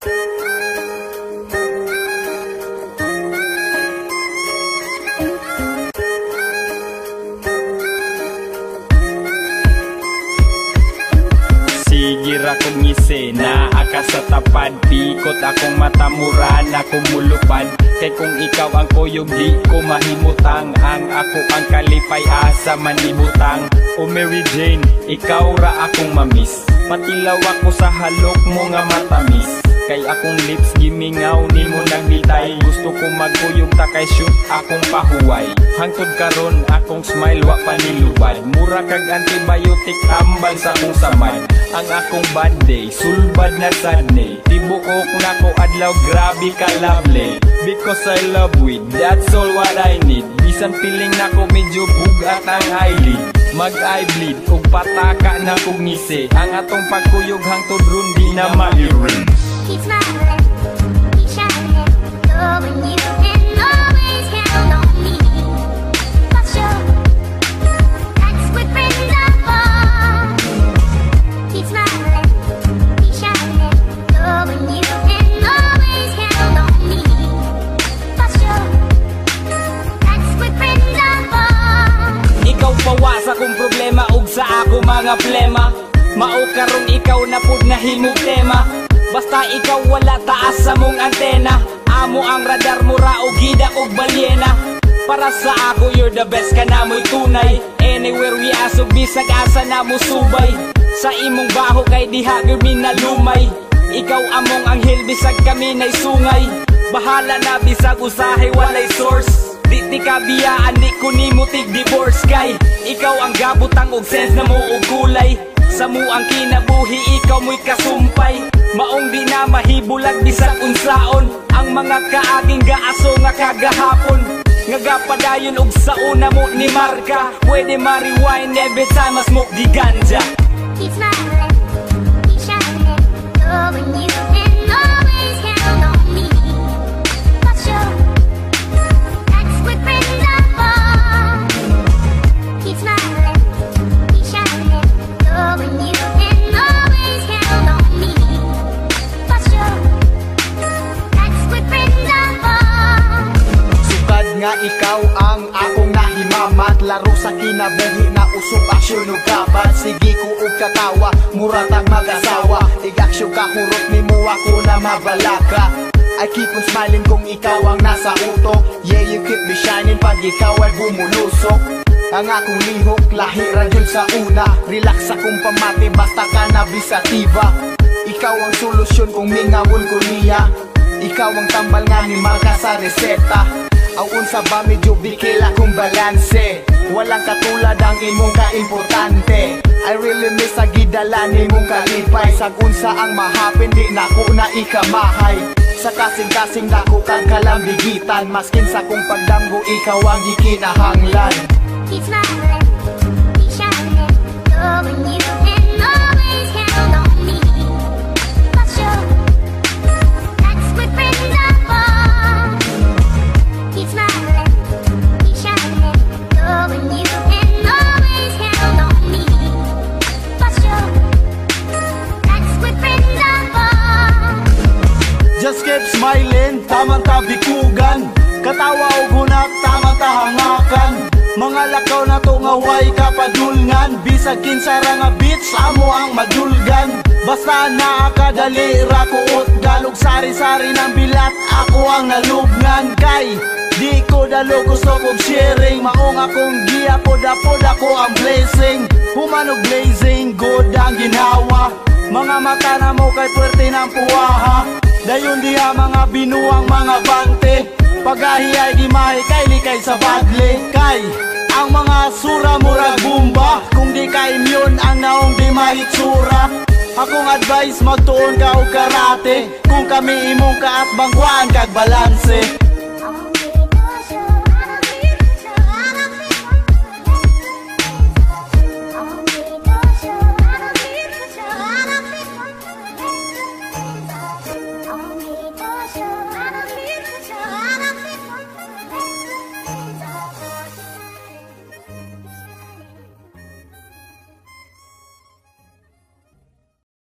Sigir akong ngisi na aka sa tapad, pikot akong mata, mura na kumulupad. Kay kung ikaw ang kuyog di ko mahimutang, ang ako ang kalipay asa manibutang. O Mary Jane, ikaw ra akong mamiss, patilaw ako sa halok mo nga matamis. Kay akong lips gimingaw ni mo nagbitay, gusto ko magkuyog ta kay shoot akong pahuway. Hangtod karon akong smile wa paniluwad, mura kag antibiotic tambal sa akong samad. Ang akong bad day, sulbad na sad day, tibuok na ko adlaw grabe ka lovely. Because I love with, that's all what I need. Bisan feeling na ko medyo bugat ang eyelid, mag-eye bleed ug pataka na kong ngisi. Ang atong pagkuyog hangtod ron di na ma-erase. Keep smiling, keep shining, knowing you can always count on me. But sure, that's what friends are for. Keep smiling, keep shining, knowing you can always count on me. But sure, that's what friends are for. Ikaw pawa sa kong problema ug sa ako mga plema, mao karon ikaw na pud nahimong tema. Basta ikaw wala taas sa mong antena, amo ang radar mo ra o gida og balyena. Para sa ako you're the best ka na mo'y tunay, anywhere we asog bisag asa na mo subay. Sa imong baho kay diha gyud mi nalumay, ikaw among anghel bisag kami nay sungay. Bahala na bisag usahay walay source, di ka biyaan di ko nimo tig divorce. Kay ikaw ang gabutang og sense na mo og kulay, sa mo ang kinabuhi ikaw mo'y kasumpay. Maong di na mahibulag bisag unsaon, ang mga kaaging gaaso nga kagahapon. Nga gapadayon og sa una mo ni marka, pwede ma-rewind every time I smoke di ganja. Keep smiling, keep shining, knowing you can always count on me. But sure, that's what friends are for. Keep smiling, keep shining, knowing you can always count on me. But sure, that's what friends are for. Sukad nga ikaw ang akong nahimamat, laro sa kinabuhi na usog aksyon ug kabat. Sige ko og katawa, muratang mag-asawa, ig-aksyon ka hurot nimo ako na mabalaka. I keep on smiling kung ikaw ang nasa utok, yeah you keep me shining pag ikaw ay bumulusok. Ang akong lihok, lahi ra yun sa una, relax akong pamati basta ka na bisatiba. Ikaw ang solusyon kung mingawon ko niya, ikaw ang tambal nga ni marka sa reseta. Ang unsa ba medyo bikila kung balanse, walang katulad ang imong kaimportante. I really miss sa gidala ni mong kalipay, sa unsa ang mahapin di nako na ikamahay. Sa kasing-kasing nako kang kalambigitan, maskin sa kong pagdamgo ikaw ang ikinahanglan. Keep smiling, keep shining, knowing you can always count on me. But sure, that's what friends are for. Keep smiling, keep shining, knowing you can always count on me. But sure, that's what friends are for. Just keep smiling, tamang tabikugan, katawa o gunak, tamang tahangakan. Mga lakaw na to nga way kapadulngan, bisag kinsa ra nga beats amo ang madulgan. Basta naakadali ra kuot, galog sari-sari ng bilat ako ang nalugnan. Kay di ko dalo gusto kong sharing, maong akong giya pod-pod ako ang blessing. Humanog blazing, good ang ginawa, mga mata na mo kay puwerte ng puwaha. Dayon diha mga binuang mga bante, pagahiyay gimahi kay likay sa badle. Kay ang mga sura murag bumba, kung di ka immune ang naong di mahitsura. Akong advice magtuon ka og karate, kung kami imong kaat bangkuan kag balanse.